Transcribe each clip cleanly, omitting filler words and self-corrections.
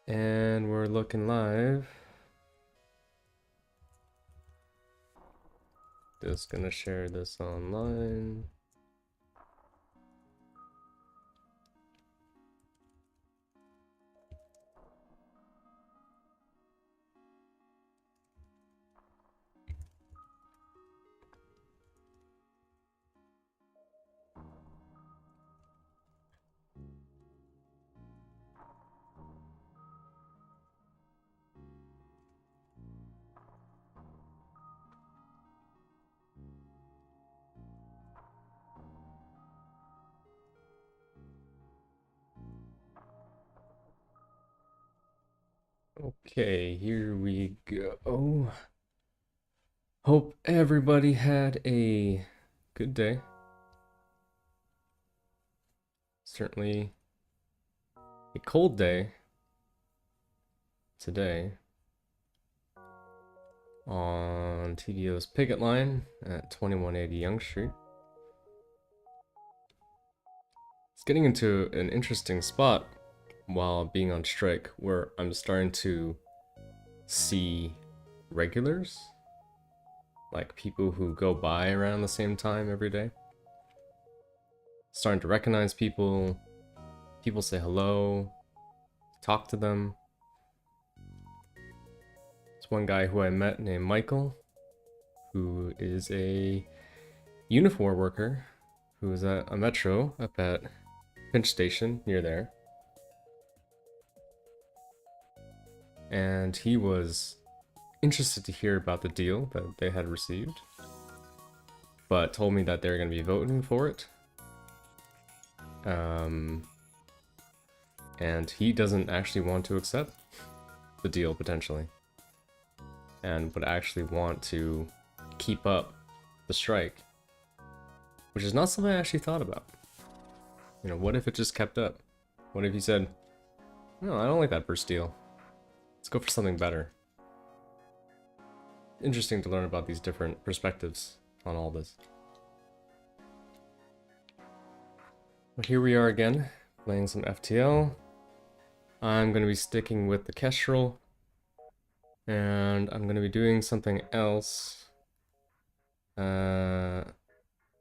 And we're looking live. Just gonna share this online. Okay, here we go. Hope everybody had a good day. Certainly a cold day today on TVO's picket line at 2180 Young Street. It's getting into an interesting spot while being on strike where I'm starting to see regulars, like people who go by around the same time every day. Starting to recognize people, people say hello, talk to them. There's one guy who I met named Michael, who is a uniform worker who is at a metro up at Finch Station near there. And he was interested to hear about the deal that they had received, but told me that they're going to be voting for it. And he doesn't actually want to accept the deal potentially, and would actually want to keep up the strike, which is not something I actually thought about. You know, what if it just kept up? What if he said, no, I don't like that first deal. Let's go for something better. Interesting to learn about these different perspectives on all this. Well, here we are again, playing some FTL. I'm going to be sticking with the Kestrel, and I'm going to be doing something else. And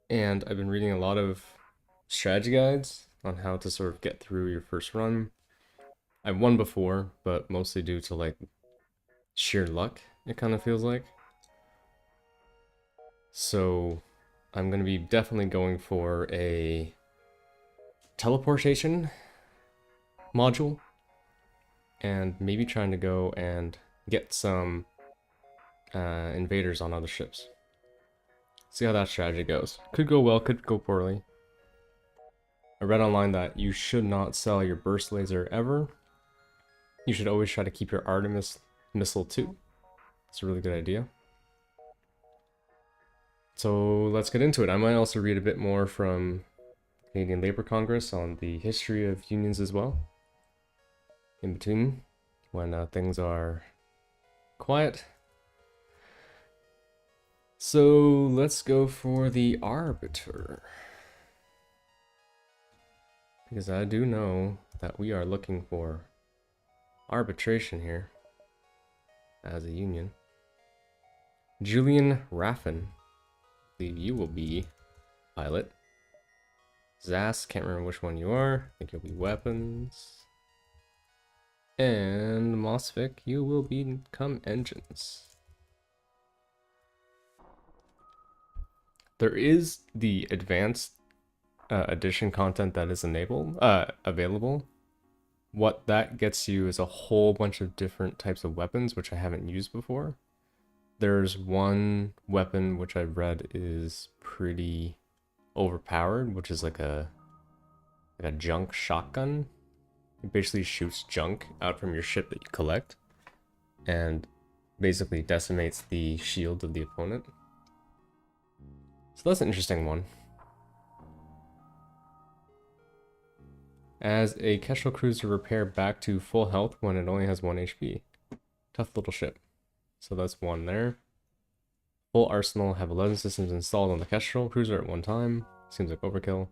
I've been reading a lot of strategy guides on how to sort of get through your first run. I've won before, but mostly due to like sheer luck, it kind of feels like. So I'm going to be definitely going for a teleportation module, and maybe trying to go and get some invaders on other ships. See how that strategy goes. Could go well, could go poorly. I read online that you should not sell your burst laser ever. You should always try to keep your Artemis missile too. It's a really good idea. So let's get into it. I might also read a bit more from Canadian Labour Congress on the history of unions as well, in between, when things are quiet. So let's go for the Arbiter, because I do know that we are looking for arbitration here as a union. Julian Raffin, I believe you will be pilot. Zas, can't remember which one you are. I think you'll be weapons. And Mosvik, you will become engines. There is the advanced edition content that is available. What that gets you is a whole bunch of different types of weapons, which I haven't used before. There's one weapon which I've read is pretty overpowered, which is like a junk shotgun. It basically shoots junk out from your ship that you collect, and basically decimates the shield of the opponent. So that's an interesting one. As a Kestrel cruiser, repair back to full health when it only has 1 HP. Tough little ship. So that's one there. Full arsenal, have 11 systems installed on the Kestrel cruiser at one time. Seems like overkill.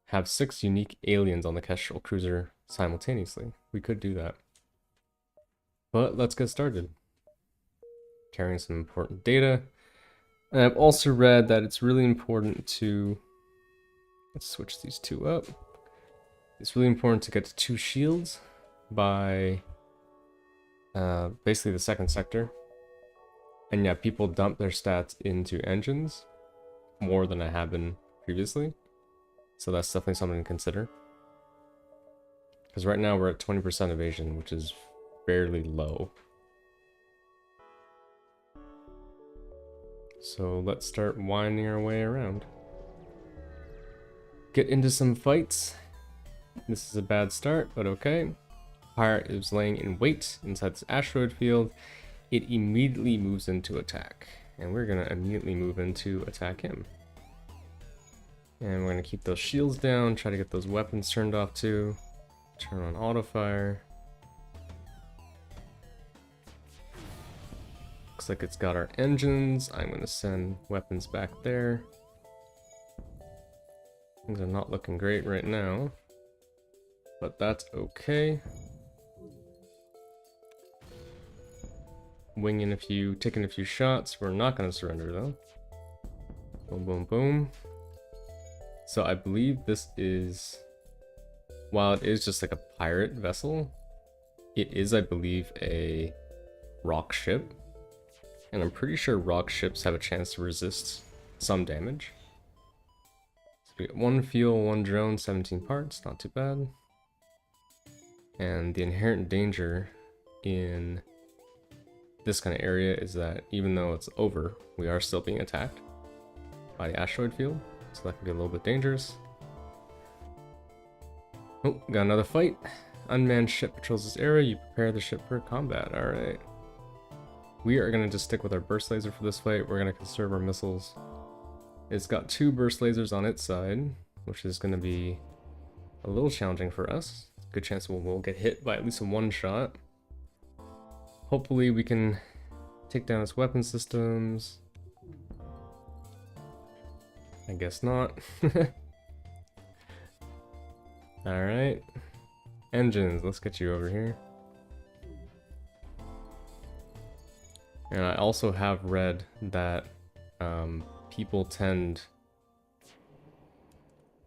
Have 6 unique aliens on the Kestrel cruiser simultaneously. We could do that. But let's get started. Carrying some important data. And I've also read that it's really important to, let's switch these two up. It's really important to get to 2 shields by basically the second sector. And yeah, people dump their stats into engines more than I have been previously. So that's definitely something to consider. Because right now we're at 20% evasion, which is fairly low. So let's start winding our way around. Get into some fights. This is a bad start, but okay. Pirate is laying in wait inside this asteroid field. It immediately moves into attack. And we're gonna immediately move into attack him. And we're gonna keep those shields down, try to get those weapons turned off too. Turn on auto fire. Looks like it's got our engines. I'm gonna send weapons back there. Things are not looking great right now, but that's okay. Taking a few shots. We're not gonna surrender though. Boom, boom, boom. So I believe this is, while it is just like a pirate vessel, it is, I believe, a rock ship. And I'm pretty sure rock ships have a chance to resist some damage. So we got 1 fuel, 1 drone, 17 parts, not too bad. And the inherent danger in this kind of area is that even though it's over, we are still being attacked by the asteroid field. So that can be a little bit dangerous. Oh, got another fight. Unmanned ship patrols this area. You prepare the ship for combat. Alright. We are going to just stick with our burst laser for this fight. We're going to conserve our missiles. It's got 2 burst lasers on its side, which is going to be a little challenging for us. Good chance we'll get hit by at least 1 shot. Hopefully we can take down its weapon systems. I guess not. Alright. Engines, let's get you over here. And I also have read that people tend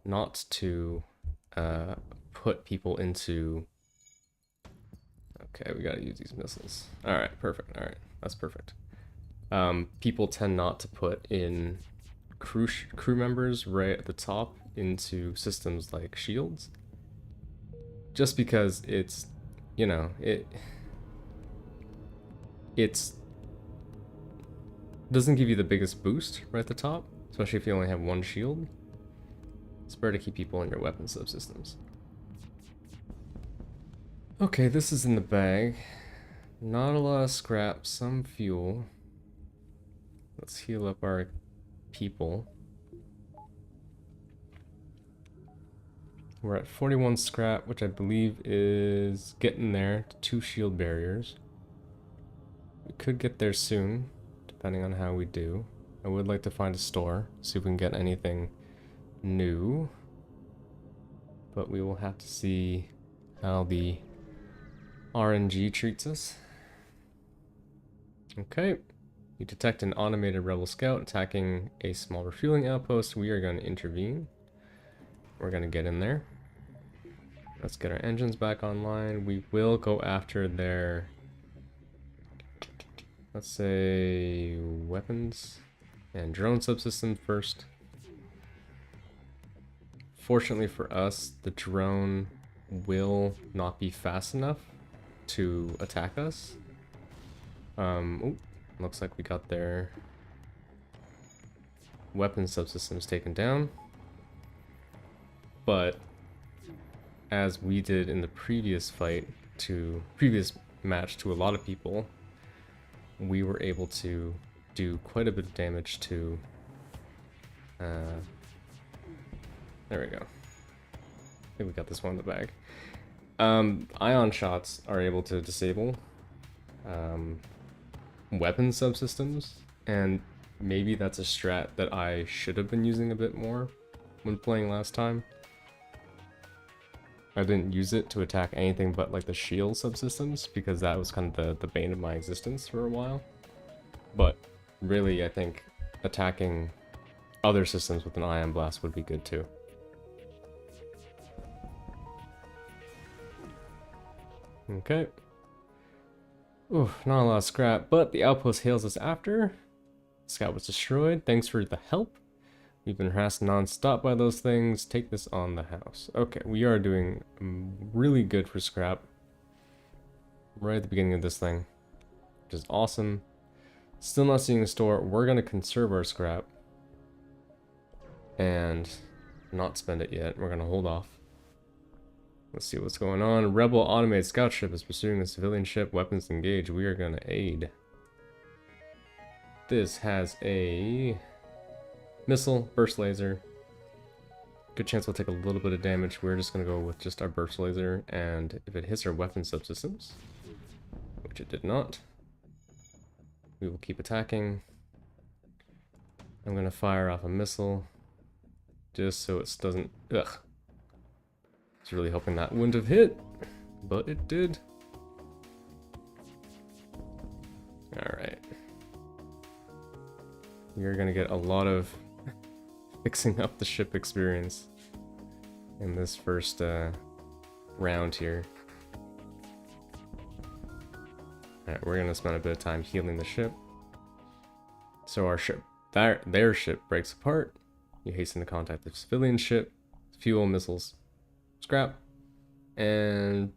not to put people into... Okay, we gotta use these missiles. Alright, perfect. Alright, that's perfect. People tend not to put in crew members right at the top into systems like shields. Just because it's, you know, it's doesn't give you the biggest boost right at the top, especially if you only have 1 shield. It's better to keep people in your weapon subsystems. Okay, this is in the bag. Not a lot of scrap, some fuel. Let's heal up our people. We're at 41 scrap, which I believe is getting there to 2 shield barriers. We could get there soon, depending on how we do. I would like to find a store, see if we can get anything new. But we will have to see how the RNG treats us. Okay. You detect an automated rebel scout attacking a small refueling outpost. We are going to intervene. We're going to get in there. Let's get our engines back online. We will go after their, let's say, weapons and drone subsystems first. Fortunately for us, the drone will not be fast enough to attack us. Ooh, looks like we got their weapon subsystems taken down. But as we did in the previous match to a lot of people, we were able to do quite a bit of damage to there we go. I think we got this one in the bag. Ion shots are able to disable weapon subsystems, and maybe that's a strat that I should have been using a bit more when playing last time. I didn't use it to attack anything but like the shield subsystems, because that was kind of the bane of my existence for a while. But really, I think attacking other systems with an ion blast would be good too. Okay. Ooh, not a lot of scrap, but the outpost hails us after. Scout was destroyed. Thanks for the help. We've been harassed non-stop by those things. Take this on the house. Okay, we are doing really good for scrap. Right at the beginning of this thing, which is awesome. Still not seeing a store. We're going to conserve our scrap and not spend it yet. We're going to hold off. Let's see what's going on. Rebel automated scout ship is pursuing a civilian ship. Weapons engaged. We are going to aid. This has a missile, burst laser. Good chance we'll take a little bit of damage. We're just going to go with just our burst laser, and if it hits our weapon subsystems, which it did not, we will keep attacking. I'm going to fire off a missile just so it doesn't... Ugh. It's really hoping that wouldn't have hit, but it did. Alright. You're going to get a lot of fixing up the ship experience in this first round here. Alright, we're going to spend a bit of time healing the ship. So our ship, their ship breaks apart. You hasten to contact the civilian ship, fuel, missiles, scrap, and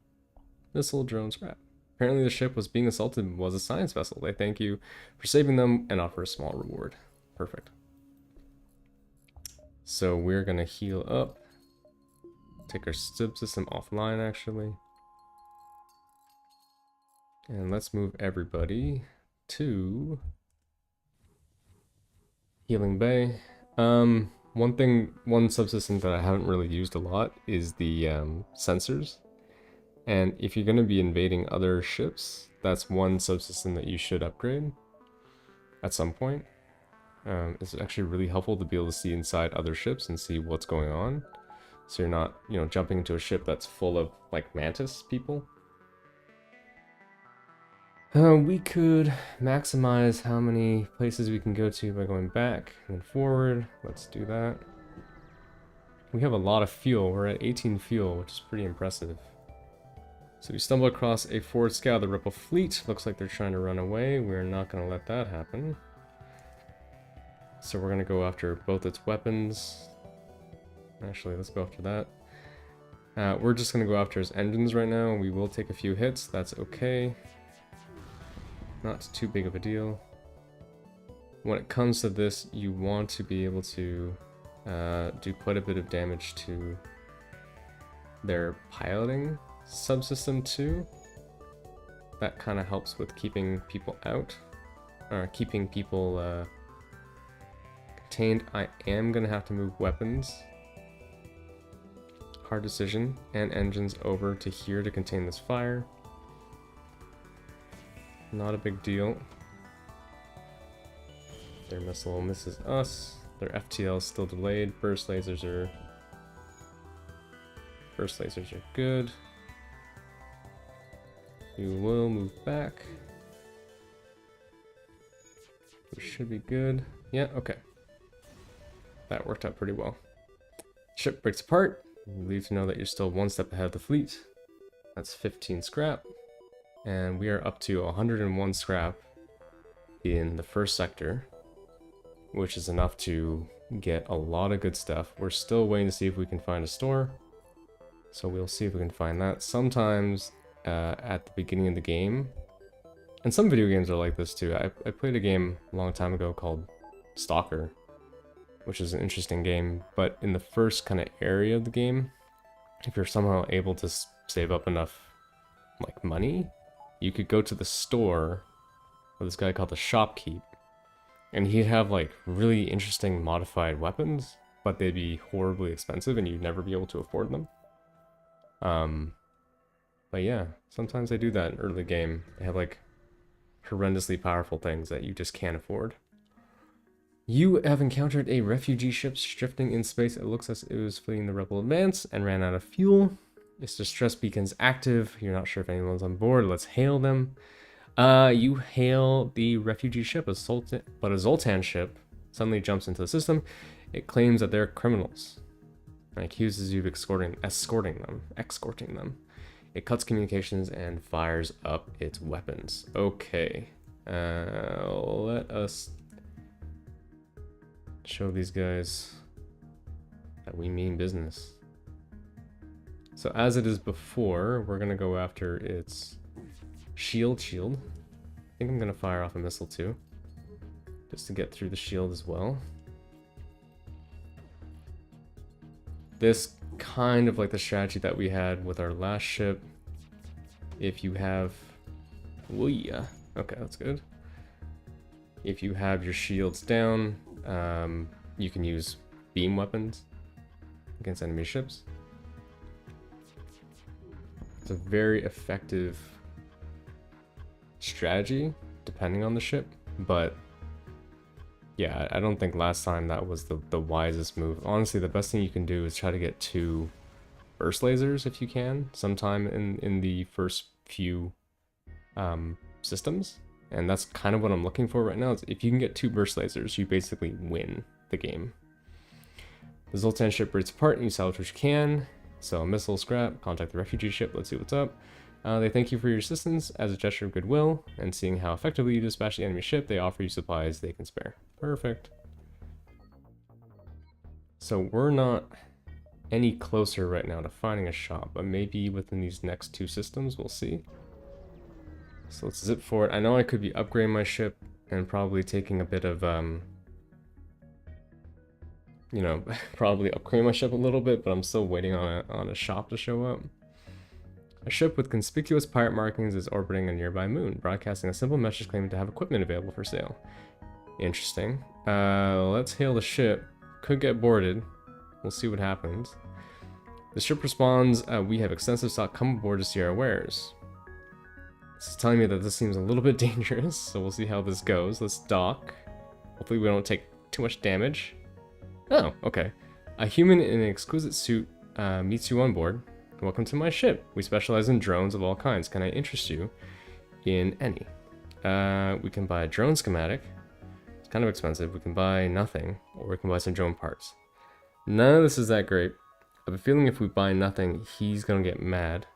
missile, drone, scrap. Apparently the ship was being assaulted and was a science vessel. They thank you for saving them and offer a small reward. Perfect. So we're gonna heal up. Take our subsystem offline actually. And let's move everybody to Healing Bay. One subsystem that I haven't really used a lot is the sensors. And if you're going to be invading other ships, that's one subsystem that you should upgrade at some point. It's actually really helpful to be able to see inside other ships and see what's going on. So you're not, jumping into a ship that's full of, like, mantis people. We could maximize how many places we can go to by going back and forward. Let's do that. We have a lot of fuel. We're at 18 fuel, which is pretty impressive. So we stumble across a forward scout of the Rebel fleet. Looks like they're trying to run away. We're not going to let that happen. So we're going to go after both its weapons. Actually, let's go after that. We're just going to go after his engines right now. We will take a few hits. That's okay. Not too big of a deal. When it comes to this, you want to be able to do quite a bit of damage to their piloting subsystem too. That kind of helps with keeping people out, or keeping people contained. I am going to have to move weapons, hard decision, and engines over to here to contain this fire. Not a big deal. Their missile misses us. Their FTL is still delayed. Burst lasers are good. We will move back. We should be good. Yeah, okay. That worked out pretty well. Ship breaks apart. Relieved to know that you're still one step ahead of the fleet. That's 15 scrap. And we are up to 101 scrap in the first sector, which is enough to get a lot of good stuff. We're still waiting to see if we can find a store, so we'll see if we can find that. Sometimes at the beginning of the game, and some video games are like this too. I played a game a long time ago called Stalker, which is an interesting game, but in the first kind of area of the game, if you're somehow able to save up enough like money, you could go to the store with this guy called the Shopkeep, and he'd have like really interesting modified weapons, but they'd be horribly expensive and you'd never be able to afford them. But yeah, sometimes they do that in early game. They have like horrendously powerful things that you just can't afford. You have encountered a refugee ship drifting in space. It looks as it was fleeing the Rebel advance and ran out of fuel. It's distress beacons active. You're not sure if anyone's on board. Let's hail them. You hail the refugee ship, but a Zoltan ship suddenly jumps into the system. It claims that they're criminals and accuses you of escorting them. It cuts communications and fires up its weapons. Okay. Let us show these guys that we mean business. So as it is before, we're gonna go after its shield. I think I'm gonna fire off a missile too, just to get through the shield as well. This kind of like the strategy that we had with our last ship. If you have, okay, that's good. If you have your shields down, you can use beam weapons against enemy ships. It's a very effective strategy depending on the ship, but yeah, I don't think last time that was the wisest move. Honestly, the best thing you can do is try to get 2 burst lasers if you can, sometime in the first few systems. And that's kind of what I'm looking for right now. Is if you can get 2 burst lasers, you basically win the game. The Zoltan ship breaks apart and you salvage what you can. Sell a missile, scrap, contact the refugee ship, let's see what's up. They thank you for your assistance as a gesture of goodwill, and seeing how effectively you dispatch the enemy ship, they offer you supplies they can spare. Perfect. So we're not any closer right now to finding a shop, but maybe within these next 2 systems, we'll see. So let's zip forward. I know I could be upgrading my ship and probably taking a bit of, you know, probably upgrade my ship a little bit, but I'm still waiting on a shop to show up. A ship with conspicuous pirate markings is orbiting a nearby moon, broadcasting a simple message claiming to have equipment available for sale. Interesting. Let's hail the ship. Could get boarded. We'll see what happens. The ship responds, we have extensive stock, come aboard to see our wares. This is telling me that this seems a little bit dangerous, so we'll see how this goes. Let's dock. Hopefully we don't take too much damage. Oh, okay. A human in an exquisite suit meets you on board. Welcome to my ship. We specialize in drones of all kinds. Can I interest you in any? We can buy a drone schematic. It's kind of expensive. We can buy nothing, or we can buy some drone parts. None of this is that great. I have a feeling if we buy nothing, he's gonna get mad.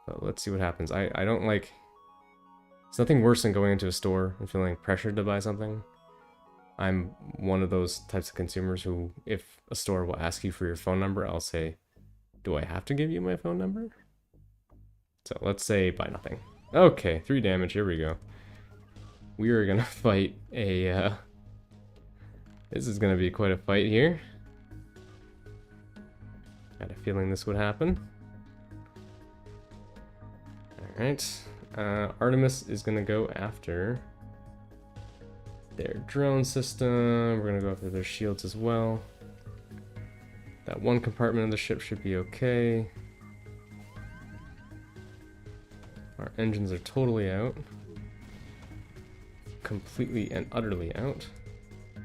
But let's see what happens. I don't like... It's nothing worse than going into a store and feeling pressured to buy something. I'm one of those types of consumers who, if a store will ask you for your phone number, I'll say, do I have to give you my phone number? So let's say buy nothing. Okay, 3 damage, here we go. We are gonna fight a, this is gonna be quite a fight here. Had a feeling this would happen. Alright, Artemis is gonna go after their drone system. We're gonna go after their shields as well. That one compartment of the ship should be okay. Our engines are totally out. Completely and utterly out.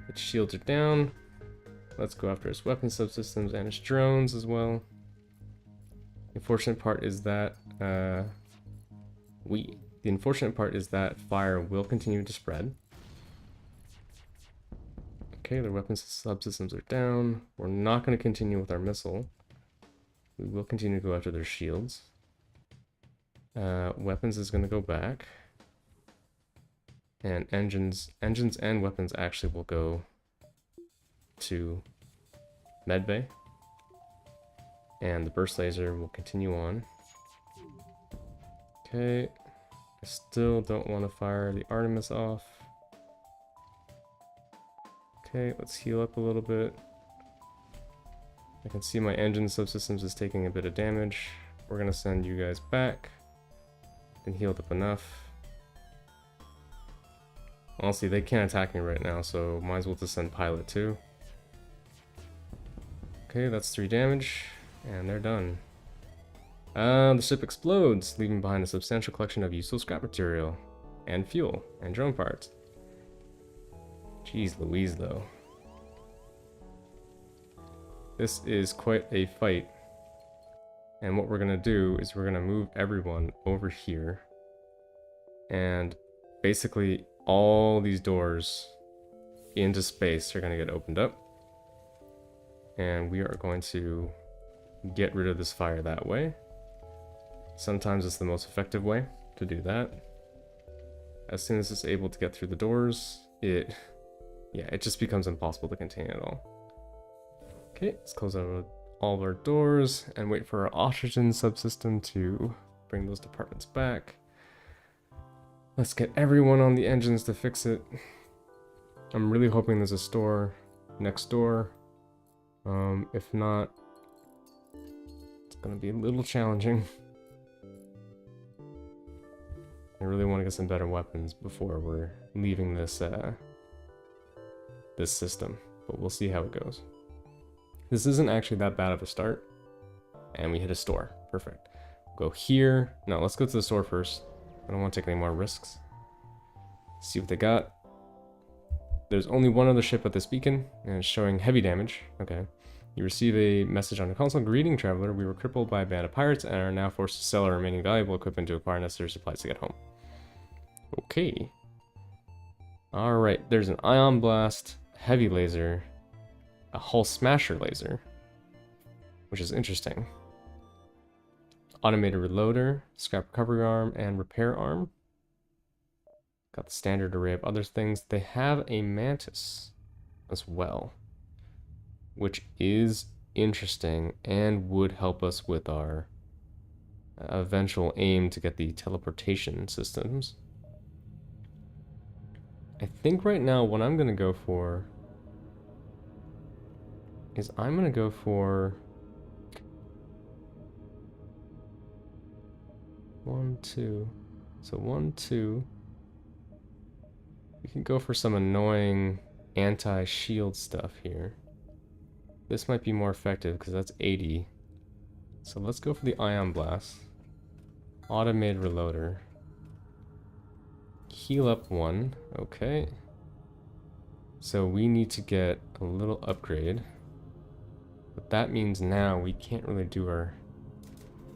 Its shields are down. Let's go after its weapon subsystems and its drones as well. The unfortunate part is that fire will continue to spread. Okay, their weapons subsystems are down. We're not going to continue with our missile. We will continue to go after their shields. Weapons is going to go back. And engines and weapons actually will go to medbay. And the burst laser will continue on. Okay, I still don't want to fire the Artemis off. Okay, let's heal up a little bit. I can see my engine subsystems is taking a bit of damage. We're gonna send you guys back. And healed up enough. Honestly, they can't attack me right now, so might as well just send pilot too. Okay, that's 3 damage, and they're done. The ship explodes, leaving behind a substantial collection of useful scrap material, and fuel, and drone parts. Jeez Louise, though. This is quite a fight. And what we're gonna do is we're gonna move everyone over here. And basically all these doors into space are gonna get opened up. And we are going to get rid of this fire that way. Sometimes it's the most effective way to do that. As soon as it's able to get through the doors, it just becomes impossible to contain it all. Okay, let's close out all of our doors and wait for our oxygen subsystem to bring those departments back. Let's get everyone on the engines to fix it. I'm really hoping there's a store next door. If not, it's gonna be a little challenging. I really want to get some better weapons before we're leaving this this system, but we'll see how it goes. This isn't actually that bad of a start, and we hit a store. Perfect. Go here. No, let's go to the store first. I don't want to take any more risks. See what they got. There's only one other ship at this beacon, and it's showing heavy damage. Okay. You receive a message on your console. Greeting, traveler. We were crippled by a band of pirates and are now forced to sell our remaining valuable equipment to acquire necessary supplies to get home. Okay. Alright, there's an ion blast, heavy laser, a hull smasher laser, which is interesting. Automated reloader, scrap recovery arm, and repair arm. Got the standard array of other things. They have a mantis as well, which is interesting and would help us with our eventual aim to get the teleportation systems. I think right now what I'm gonna go for is I'm gonna go for 1, 2. So 1, 2. We can go for some annoying anti-shield stuff here. This might be more effective because that's 80. So let's go for the ion blast. Automated reloader. Heal up 1. Okay. So we need to get a little upgrade. But that means now we can't really do our...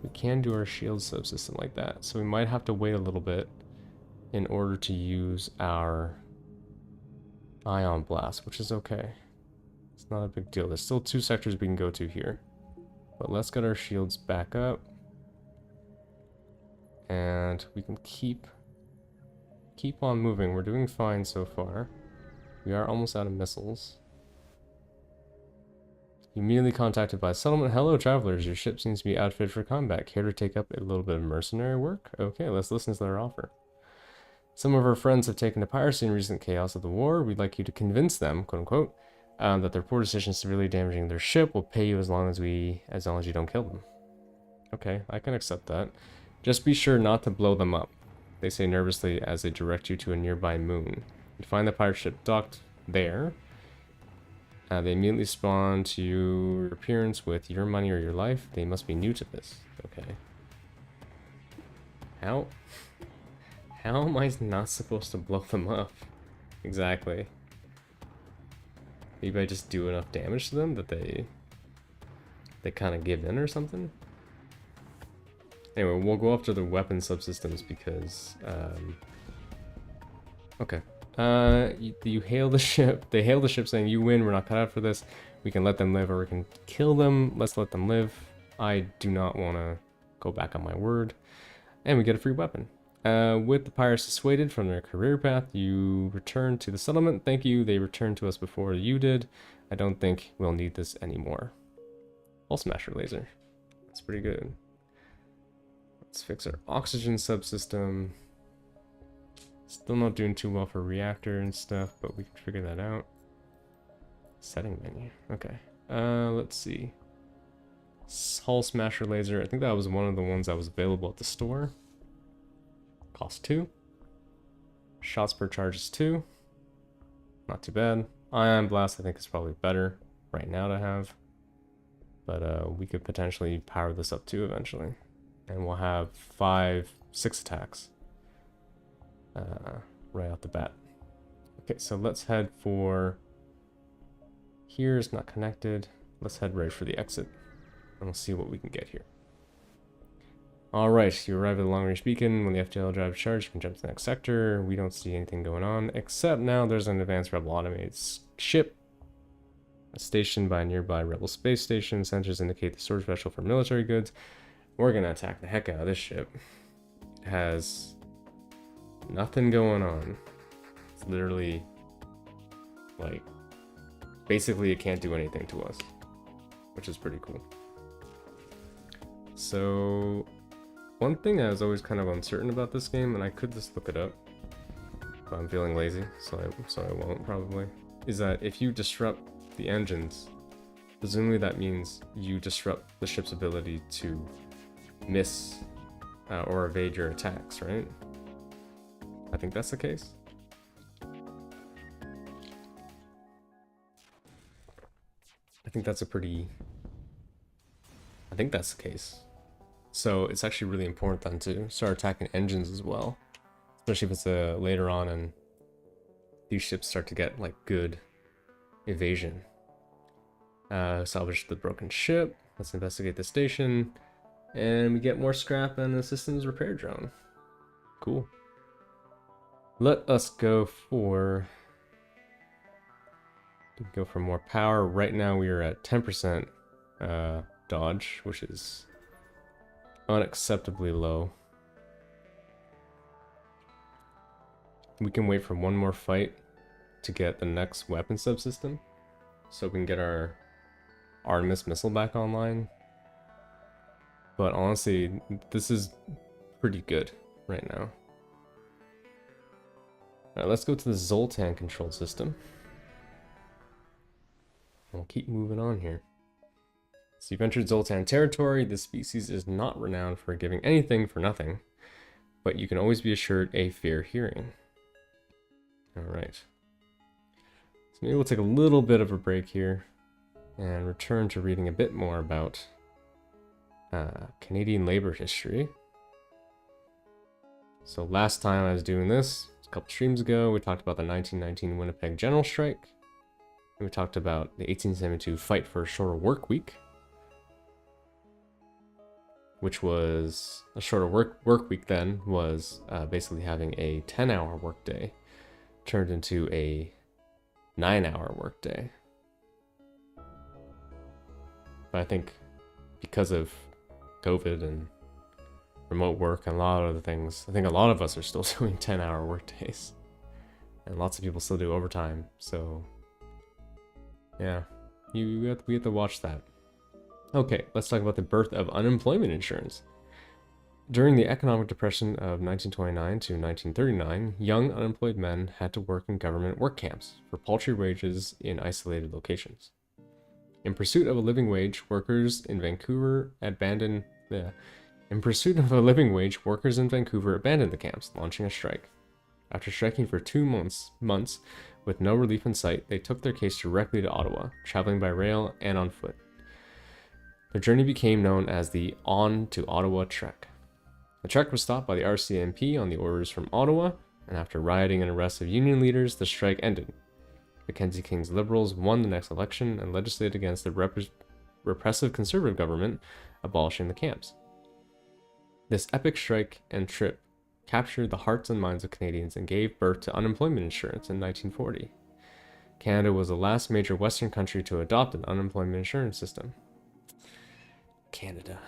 We can do our shield subsystem like that. So we might have to wait a little bit in order to use our ion blast, which is okay. It's not a big deal. There's still 2 sectors we can go to here. But let's get our shields back up. And we can keep on moving. We're doing fine so far. We are almost out of missiles. Immediately contacted by settlement. Hello, travelers. Your ship seems to be outfitted for combat. Care to take up a little bit of mercenary work? Okay, let's listen to their offer. Some of our friends have taken to piracy in recent chaos of the war. We'd like you to convince them, quote unquote, that their poor decisions severely damaging their ship will pay you as long as you don't kill them. Okay, I can accept that. Just be sure not to blow them up, they say nervously as they direct you to a nearby moon. You find the pirate ship docked there. They immediately respond to your appearance with your money or your life. They must be new to this. Okay. How am I not supposed to blow them up? Exactly. Maybe I just do enough damage to them that they kind of give in or something? Anyway, we'll go after the weapon subsystems because, okay. You hail the ship. They hail the ship saying, you win, we're not cut out for this. We can let them live or we can kill them. Let's let them live. I do not want to go back on my word. And we get a free weapon. With the pirates dissuaded from their career path, you return to the settlement. Thank you. They returned to us before you did. I don't think we'll need this anymore. Hull smasher laser. That's pretty good. Let's fix our oxygen subsystem. Still not doing too well for reactor and stuff, but we can figure that out. Setting menu. Okay. Let's see. Hull smasher laser. I think that was one of the ones that was available at the store. Cost 2. Shots per charge is 2. Not too bad. Ion blast I think is probably better right now to have. But we could potentially power this up too eventually. And we'll have 6 attacks. Right off the bat. Okay, so let's head for... Here's not connected. Let's head right for the exit. And we'll see what we can get here. Alright, you arrive at the long-range beacon. When the FTL drives charged, you can jump to the next sector. We don't see anything going on, except now there's an advanced rebel automated ship stationed by a nearby rebel space station. Sensors indicate the storage vessel for military goods. We're gonna attack the heck out of this ship. It has nothing going on. It's literally, like, basically it can't do anything to us, which is pretty cool. So, one thing I was always kind of uncertain about this game, and I could just look it up, but I'm feeling lazy, so I won't probably, is that if you disrupt the engines, presumably that means you disrupt the ship's ability to miss or evade your attacks, right? I think that's the case. I think that's the case. So it's actually really important then to start attacking engines as well, especially if it's later on and these ships start to get like good evasion. Salvage the broken ship. Let's investigate the station, and we get more scrap and a systems repair drone. Cool. Let us go for more power. Right now we are at 10% dodge, which is unacceptably low. We can wait for one more fight to get the next weapon subsystem, so we can get our Artemis missile back online. But honestly, this is pretty good right now. Alright, let's go to the Zoltan control system. We'll keep moving on here. So you've entered Zoltan territory. This species is not renowned for giving anything for nothing, but you can always be assured a fair hearing. Alright. So maybe we'll take a little bit of a break here and return to reading a bit more about Canadian labor history. So last time I was doing this, a couple streams ago, we talked about the 1919 Winnipeg General Strike. And we talked about the 1872 fight for a shorter work week, which was a shorter work week then was basically having a 10-hour workday turned into a 9-hour workday. But I think because of COVID and remote work and a lot of other things, I think a lot of us are still doing 10-hour workdays, and lots of people still do overtime. So yeah, we have to watch that. Okay, let's talk about the birth of unemployment insurance. During the economic depression of 1929 to 1939, young unemployed men had to work in government work camps for paltry wages in isolated locations. In pursuit of a living wage, workers in Vancouver abandoned the camps, launching a strike. After striking for 2 months with no relief in sight, they took their case directly to Ottawa, traveling by rail and on foot. Their journey became known as the On to Ottawa Trek. The trek was stopped by the RCMP on the orders from Ottawa, and after rioting and arrest of union leaders, the strike ended. Mackenzie King's Liberals won the next election and legislated against the repressive Conservative government, abolishing the camps. This epic strike and trip captured the hearts and minds of Canadians and gave birth to unemployment insurance in 1940. Canada was the last major Western country to adopt an unemployment insurance system. Canada.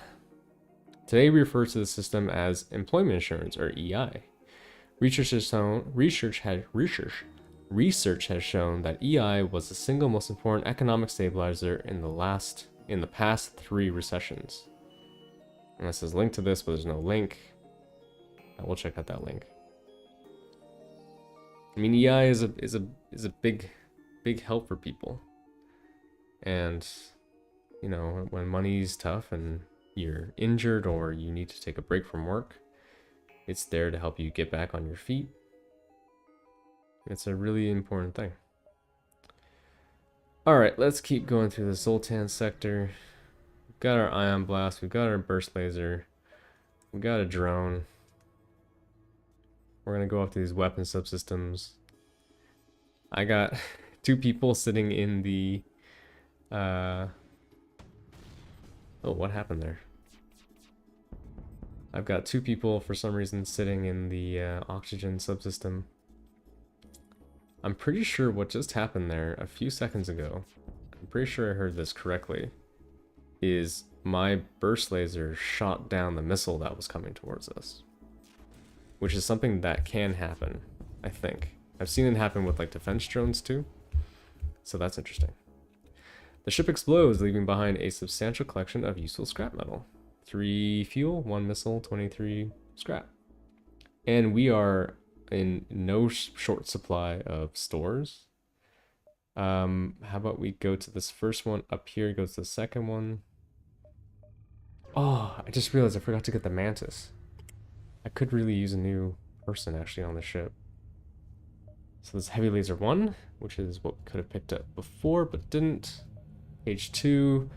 Today we refer to the system as employment insurance, or EI. Research has shown that EI was the single most important economic stabilizer in the past 3 recessions. And this is linked to this, but there's no link. We'll check out that link. I mean, EI is a big help for people, and you know, when money's tough and you're injured or you need to take a break from work, it's there to help you get back on your feet. It's a really important thing. Alright, let's keep going through the Zoltan sector. We've got our ion blast, we've got our burst laser, we got a drone. We're gonna go after these weapon subsystems. I got 2 people sitting in the oh, what happened there? I've got 2 people for some reason sitting in the oxygen subsystem. I'm pretty sure what just happened there a few seconds ago, I'm pretty sure I heard this correctly, is my burst laser shot down the missile that was coming towards us. Which is something that can happen, I think. I've seen it happen with like defense drones too. So that's interesting. The ship explodes, leaving behind a substantial collection of useful scrap metal. 3 fuel, 1 missile, 23 scrap. And we are in no short supply of stores. How about we go to this first one up here, go to the second one. Oh, I just realized I forgot to get the mantis. I could really use a new person actually on the ship. So this heavy laser 1, which is what we could have picked up before but didn't. Page 2,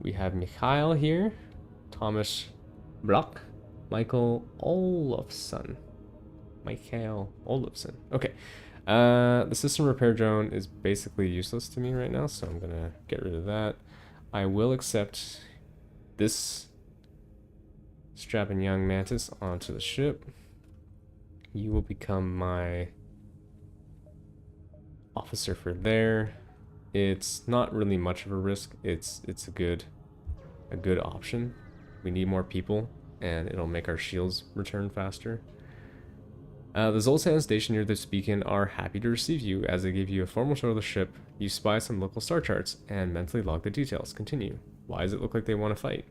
we have Mikhail here, Thomas Block, Michael Olofsson. Michael Olofsson. Okay. The system repair drone is basically useless to me right now, so I'm gonna get rid of that. I will accept this strapping young mantis onto the ship. You will become my officer for there. It's not really much of a risk. It's a good option. We need more people, and it'll make our shields return faster. The Zoltan station near this beacon are happy to receive you as they give you a formal tour of the ship. You spy some local star charts and mentally log the details. Continue. Why does it look like they want to fight?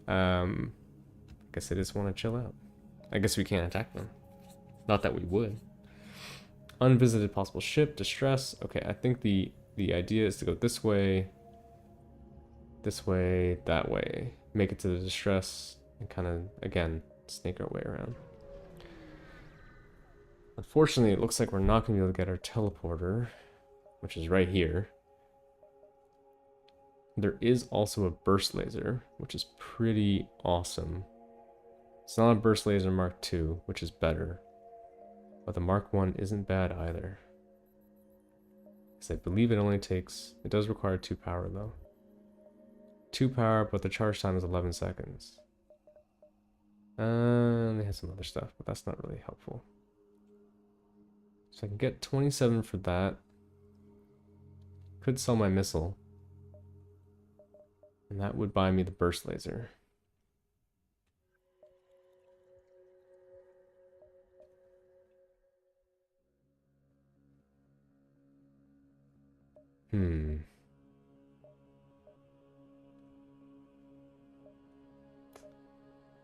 Guess they just want to chill out. I guess we can't attack them. Not that we would. Unvisited possible ship, distress. Okay, I think the idea is to go this way, that way. Make it to the distress and kind of, again, snake our way around. Unfortunately, it looks like we're not going to be able to get our teleporter, which is right here. There is also a burst laser, which is pretty awesome. It's not a burst laser Mark II, which is better. But the Mark I isn't bad either. Because I believe it only takes... It does require 2 power, though. 2 power, but the charge time is 11 seconds. They have some other stuff, but that's not really helpful. So I can get 27 for that. Could sell my missile. And that would buy me the burst laser.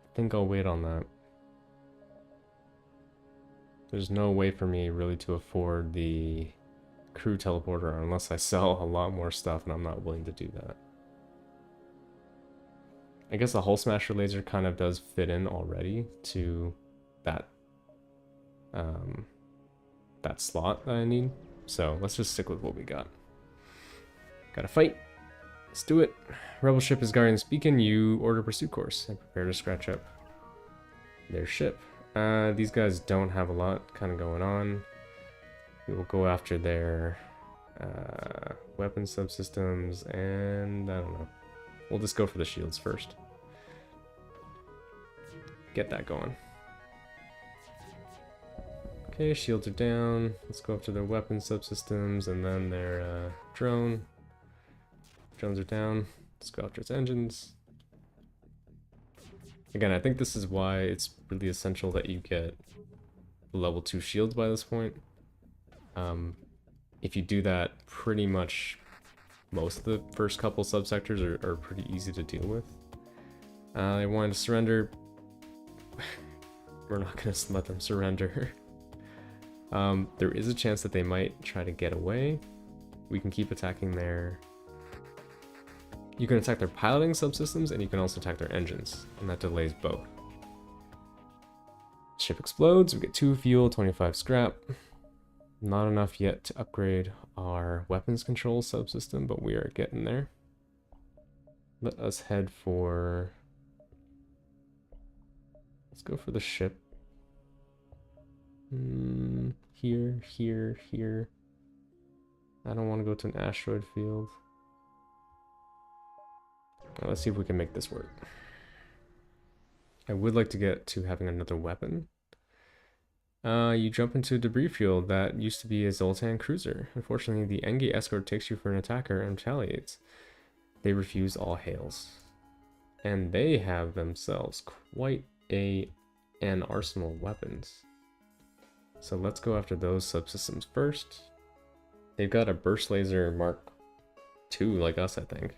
I think I'll wait on that. There's no way for me really to afford the crew teleporter unless I sell a lot more stuff, and I'm not willing to do that. I guess the Hull Smasher laser kind of does fit in already to that that slot that I need. So let's just stick with what we got. Gotta fight. Let's do it. Rebel ship is guarding this beacon. You order pursuit course and prepare to scratch up their ship. These guys don't have a lot kind of going on. We will go after their weapon subsystems, and I don't know. We'll just go for the shields first. Get that going. Okay, shields are down. Let's go after their weapon subsystems and then their drone. Drones are down. Let's go after its engines. Again, I think this is why it's really essential that you get level 2 shields by this point. If you do that, pretty much most of the first couple subsectors are pretty easy to deal with. They wanted to surrender. We're not going to let them surrender. There is a chance that they might try to get away. We can keep attacking their... You can attack their piloting subsystems, and you can also attack their engines, and that delays both. Ship explodes, we get 2 fuel, 25 scrap. Not enough yet to upgrade our weapons control subsystem, but we are getting there. Let us head for... Let's go for the ship. Here, here, here. I don't want to go to an asteroid field. Let's see if we can make this work. I would like to get to having another weapon. You jump into a debris field that used to be a Zoltan cruiser. Unfortunately, the Engi escort takes you for an attacker and retaliates. They refuse all hails. And they have themselves quite an arsenal of weapons. So let's go after those subsystems first. They've got a burst laser Mark II like us, I think.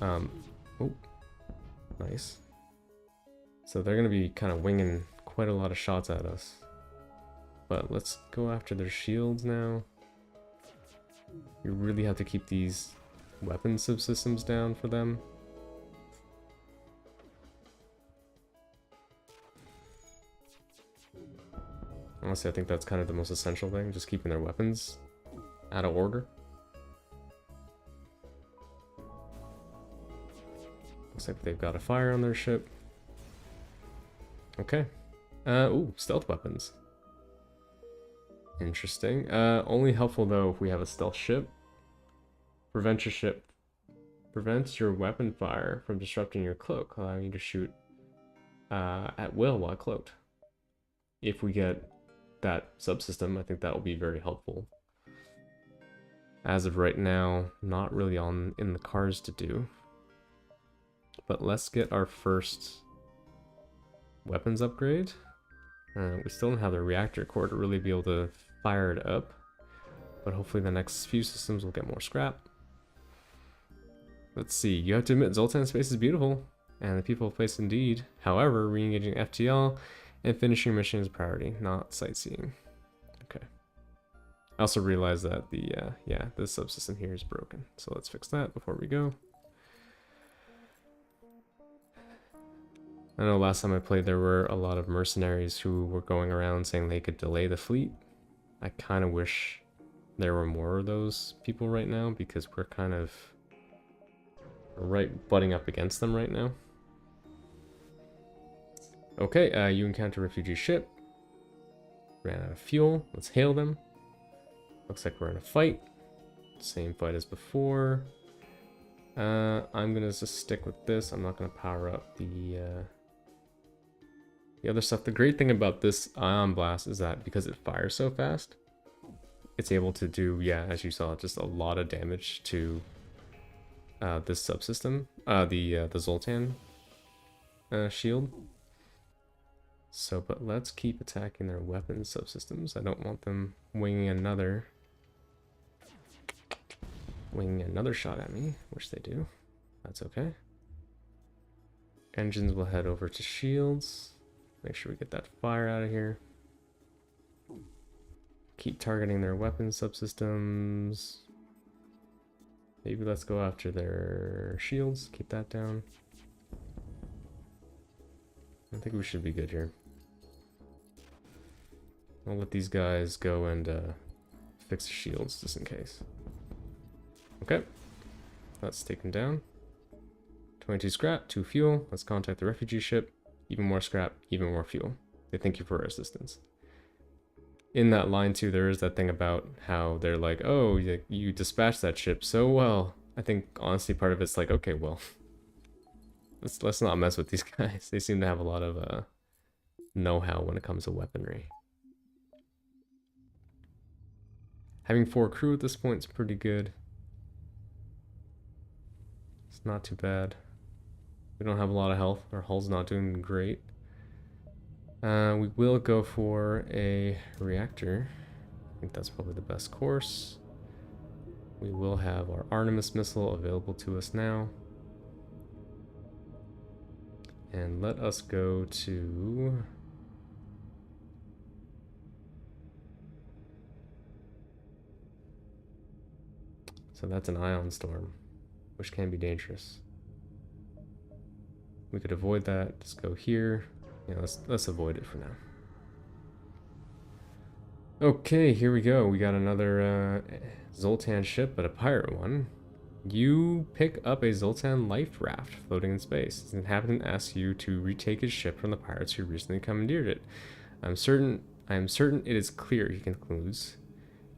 Oh, nice. So they're gonna be kind of winging quite a lot of shots at us. But let's go after their shields now. You really have to keep these weapon subsystems down for them. Honestly, I think that's kind of the most essential thing, just keeping their weapons out of order. Looks like they've got a fire on their ship. Okay. Ooh, stealth weapons. Interesting. Only helpful though if we have a stealth ship. Prevents your weapon fire from disrupting your cloak, allowing you to shoot at will while cloaked. If we get that subsystem, I think that will be very helpful. As of right now, not really in the cards to do. But let's get our first weapons upgrade. We still don't have the reactor core to really be able to fire it up. But hopefully the next few systems will get more scrap. Let's see, you have to admit Zoltan space is beautiful, and the people of place indeed. However, re-engaging FTL and finishing mission is a priority, not sightseeing. Okay. I also realized that this subsystem here is broken, so let's fix that before we go. I know last time I played there were a lot of mercenaries who were going around saying they could delay the fleet. I kind of wish there were more of those people right now, because we're kind of butting up against them right now. Okay, you encounter a refugee ship. Ran out of fuel. Let's hail them. Looks like we're in a fight. Same fight as before. I'm gonna just stick with this. I'm not gonna power up the other stuff. The great thing about this ion blast is that because it fires so fast, it's able to do, yeah, as you saw, just a lot of damage to this subsystem, the Zoltan shield. So, but let's keep attacking their weapon subsystems. I don't want them winging another shot at me, which they do. That's okay. Engines will head over to shields. Make sure we get that fire out of here. Keep targeting their weapon subsystems. Maybe let's go after their shields. Keep that down. I think we should be good here. I'll let these guys go and fix the shields just in case. Okay. That's taken down. 22 scrap, 2 fuel. Let's contact the refugee ship. Even more scrap, even more fuel. They thank you for your assistance. In that line too, there is that thing about how they're like, oh, you dispatched that ship so well. I think honestly part of it's like, okay, well, let's not mess with these guys. They seem to have a lot of know-how when it comes to weaponry. Having 4 crew at this point is pretty good. It's not too bad. We don't have a lot of health. Our hull's not doing great. We will go for a reactor. I think that's probably the best course. We will have our Artemis missile available to us now. And let us go to... So that's an ion storm, which can be dangerous. We could avoid that. Just go here. Yeah, let's avoid it for now. Okay, here we go. We got another Zoltan ship, but a pirate one. You pick up a Zoltan life raft floating in space. His inhabitant asks you to retake his ship from the pirates who recently commandeered it. I am certain it is clear, he concludes.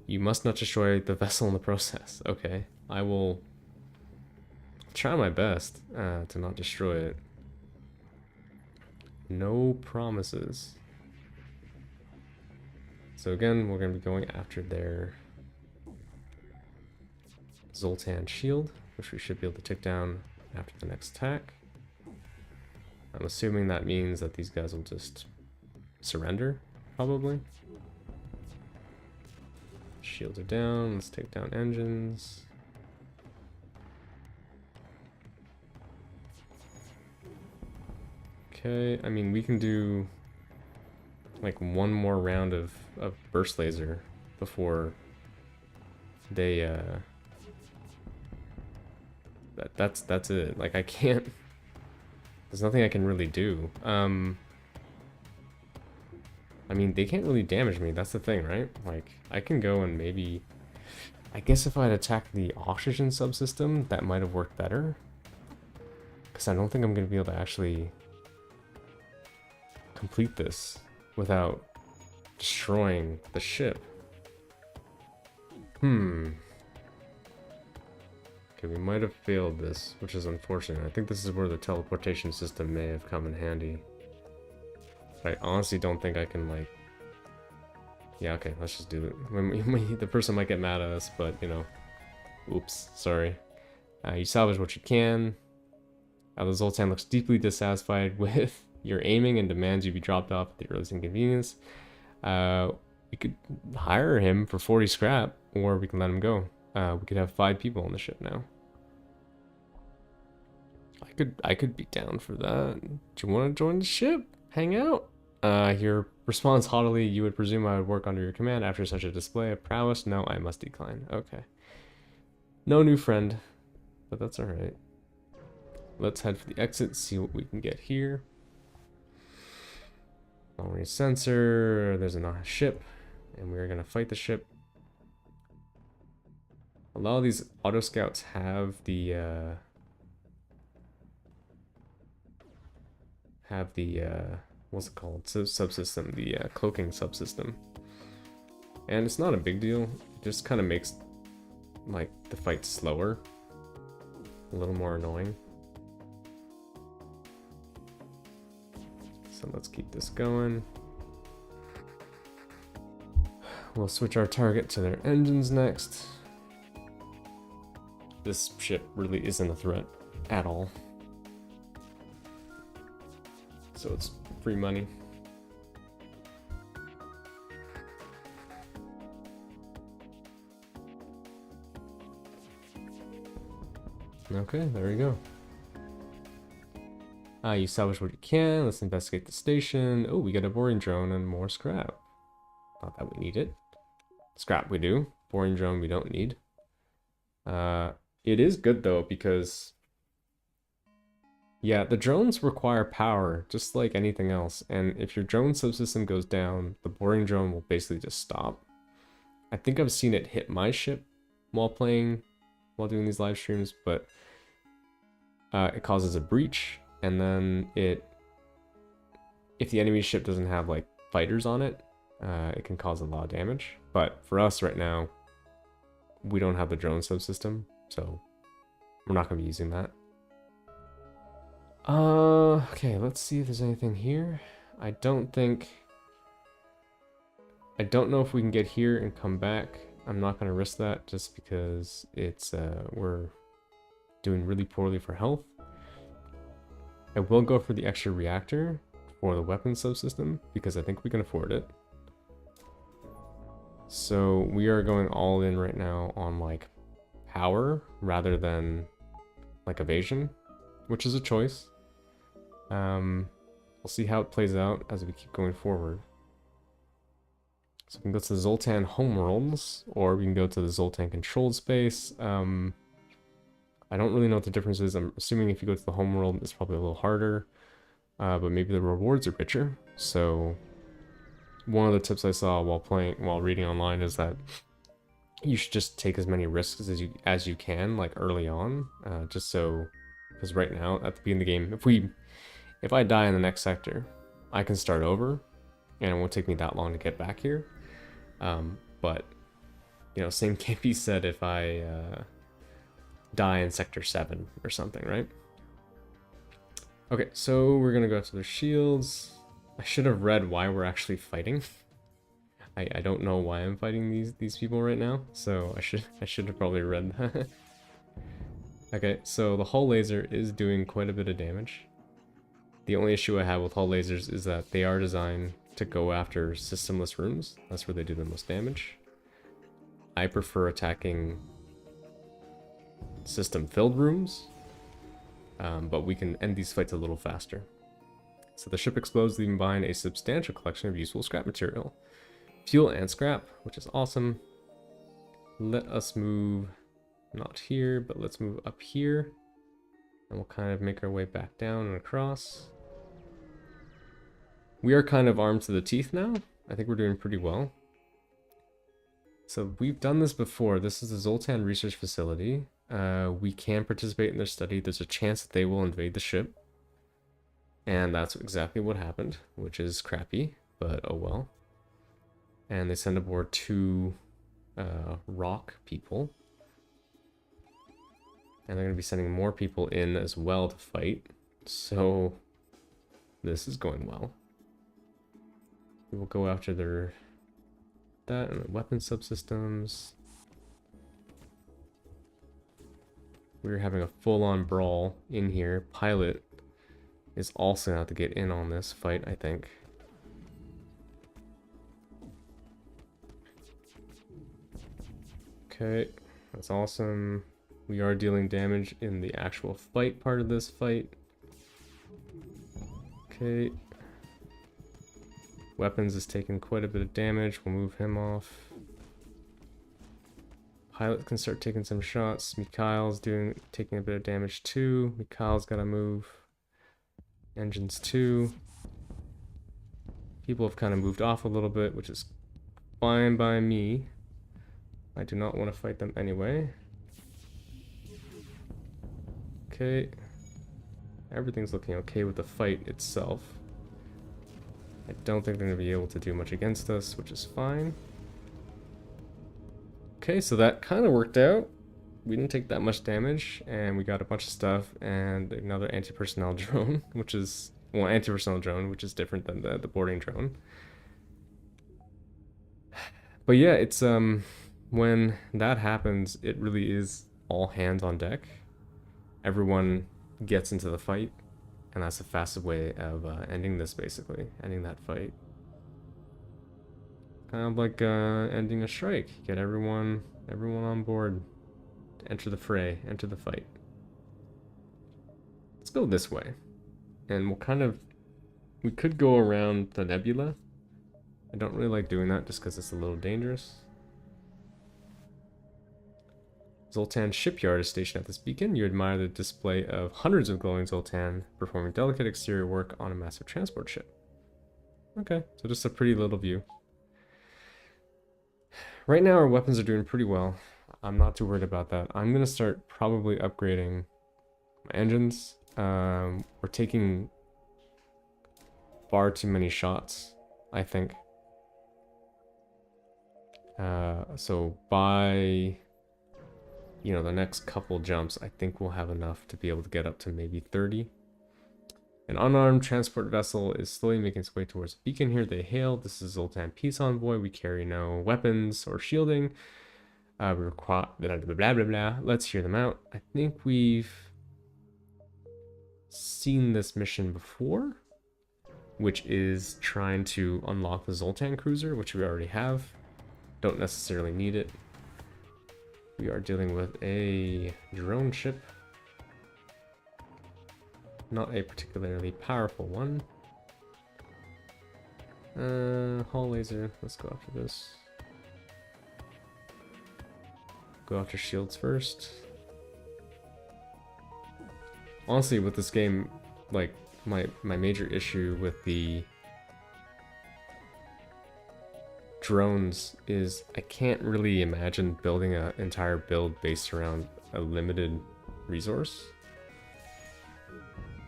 You must not destroy the vessel in the process. Okay, I will try my best to not destroy it. No promises. So again, we're going to be going after their Zoltan shield, which we should be able to take down after the next attack. I'm assuming that means that these guys will just surrender, probably. Shields are down, let's take down engines. Okay, I mean, we can do like one more round of burst laser before they that's it. Like I can't, there's nothing I can really do. I mean, they can't really damage me, that's the thing, right? Like I can go and maybe, I guess if I'd attacked the oxygen subsystem, that might have worked better. Because I don't think I'm going to be able to actually complete this without destroying the ship. Okay, we might have failed this, which is unfortunate. I think this is where the teleportation system may have come in handy. I honestly don't think I can, like... Yeah, okay, let's just do it. The person might get mad at us, but, you know... Oops, sorry. You salvage what you can. The Zoltan looks deeply dissatisfied with your aiming and demands you be dropped off at the earliest inconvenience. We could hire him for 40 scrap, or we can let him go. We could have 5 people on the ship now. I could be down for that. Do you want to join the ship? Hang out? He responds haughtily. You would presume I would work under your command after such a display of prowess? No, I must decline. Okay. No new friend, but that's alright. Let's head for the exit, see what we can get here. Long range sensor, there's a ship, and we're gonna fight the ship. A lot of these auto scouts have the what's it called? Subsystem, the cloaking subsystem. And it's not a big deal. It just kind of makes like the fight slower, a little more annoying. So let's keep this going. We'll switch our target to their engines next. This ship really isn't a threat at all. So it's free money. Okay, there we go. You salvage what you can. Let's investigate the station. Oh, we got a boring drone and more scrap. Not that we need it. Scrap we do. Boring drone we don't need. It is good though because... Yeah, the drones require power, just like anything else. And if your drone subsystem goes down, the boring drone will basically just stop. I think I've seen it hit my ship while doing these live streams, but it causes a breach. And then if the enemy ship doesn't have like fighters on it, it can cause a lot of damage. But for us right now, we don't have the drone subsystem, so we're not going to be using that. Okay, let's see if there's anything here. I don't know if we can get here and come back. I'm not going to risk that just because it's we're doing really poorly for health. I will go for the extra reactor for the weapon subsystem because I think we can afford it. So we are going all in right now on like power rather than like evasion, which is a choice. We'll see how it plays out as we keep going forward. So we can go to the Zoltan homeworlds, or we can go to the Zoltan controlled space. I don't really know what the difference is. I'm assuming if you go to the homeworld, it's probably a little harder, but maybe the rewards are richer. So one of the tips I saw while reading online is that you should just take as many risks as you can, like early on, just so, because right now at the beginning of the game, if I die in the next sector, I can start over, and it won't take me that long to get back here. But you know, same can't be said if I die in sector 7 or something, right? Okay, so we're gonna go after their shields. I should have read why we're actually fighting. I don't know why I'm fighting these people right now, so I should have probably read that. Okay, so the hull laser is doing quite a bit of damage. The only issue I have with hull lasers is that they are designed to go after systemless rooms. That's where they do the most damage. I prefer attacking system-filled rooms, but we can end these fights a little faster. So the ship explodes, leaving behind a substantial collection of useful scrap material. Fuel and scrap, which is awesome. Let us move, not here, but let's move up here. And we'll kind of make our way back down and across. We are kind of armed to the teeth now. I think we're doing pretty well. So we've done this before. This is the Zoltan Research Facility. We can participate in their study. There's a chance that they will invade the ship. And that's exactly what happened, which is crappy, but oh well. And they send aboard 2 rock people. And they're going to be sending more people in as well to fight. So this is going well. We will go after their that and the weapon subsystems. We're having a full-on brawl in here. Pilot is also going to have to get in on this fight, I think. Okay, that's awesome. We are dealing damage in the actual fight part of this fight. Okay. Weapons is taking quite a bit of damage. We'll move him off. Pilot can start taking some shots. Mikhail's taking a bit of damage too. Mikhail's gotta move. Engines too. People have kind of moved off a little bit, which is fine by me. I do not want to fight them anyway. Okay. Everything's looking okay with the fight itself. I don't think they're going to be able to do much against us, which is fine. Okay, so that kind of worked out. We didn't take that much damage, and we got a bunch of stuff, and another anti-personnel drone, which is, well, anti-personnel drone, which is different than the boarding drone. But yeah, it's, when that happens, it really is all hands on deck. Everyone gets into the fight, and that's the fastest way of ending this, basically. Ending that fight. Kind of like ending a strike. Get everyone on board. Enter the fray. Enter the fight. Let's go this way. And we could go around the nebula. I don't really like doing that just because it's a little dangerous. Zoltan shipyard is stationed at this beacon. You admire the display of hundreds of glowing Zoltan performing delicate exterior work on a massive transport ship. Okay, so just a pretty little view. Right now our weapons are doing pretty well. I'm not too worried about that. I'm going to start probably upgrading my engines. We're taking far too many shots, I think. So by, you know, the next couple jumps, I think we'll have enough to be able to get up to maybe 30. An unarmed transport vessel is slowly making its way towards the beacon here. They hail. This is Zoltan Peace Envoy. We carry no weapons or shielding. We require blah, blah, blah, blah, blah. Let's hear them out. I think we've seen this mission before, which is trying to unlock the Zoltan cruiser, which we already have. Don't necessarily need it. We are dealing with a drone ship. Not a particularly powerful one. Hull laser. Let's go after this. Go after shields first. Honestly, with this game, like, my major issue with the drones is I can't really imagine building an entire build based around a limited resource.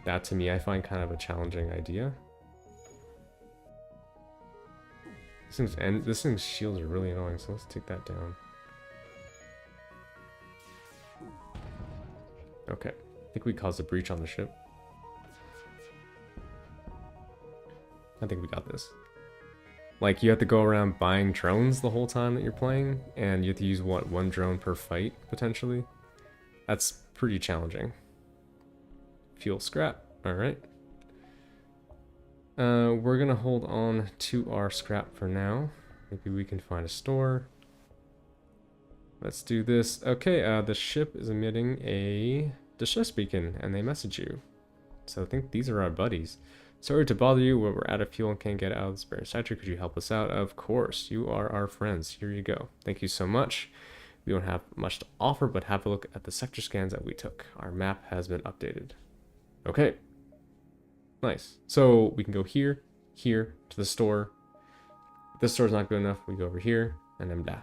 That to me I find kind of a challenging idea. This thing's shields are really annoying, so let's take that down. Okay, I think we caused a breach on the ship. I think we got this. Like, you have to go around buying drones the whole time that you're playing, and you have to use, what, 1 drone per fight, potentially? That's pretty challenging. Fuel scrap, alright. We're gonna hold on to our scrap for now. Maybe we can find a store. Let's do this. Okay, the ship is emitting a distress beacon, and they message you. So I think these are our buddies. Sorry to bother you, but we're out of fuel and can't get out of the spare sector. Could you help us out? Of course, you are our friends. Here you go. Thank you so much. We don't have much to offer, but have a look at the sector scans that we took. Our map has been updated. Okay. Nice. So we can go here, here, to the store. If this store's not good enough, we go over here, and then blah.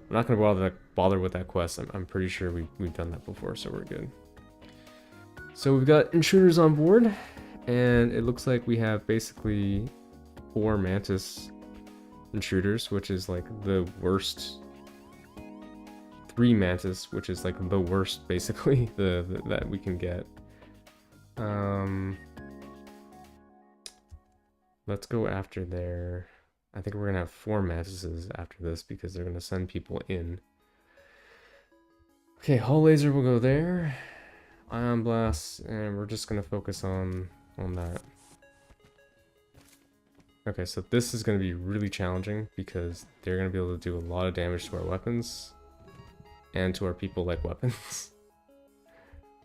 I'm not going to bother with that quest. I'm pretty sure we've done that before, so we're good. So we've got intruders on board, and it looks like we have basically 4 mantis intruders, which is like the worst. 3 mantis, which is like the worst, basically, that we can get. Let's go after their... I think we're gonna have 4 mantises after this because they're gonna send people in. Okay, hull laser will go there. Ion blast, and we're just gonna focus on that. Okay, so this is gonna be really challenging because they're gonna be able to do a lot of damage to our weapons and to our people like weapons.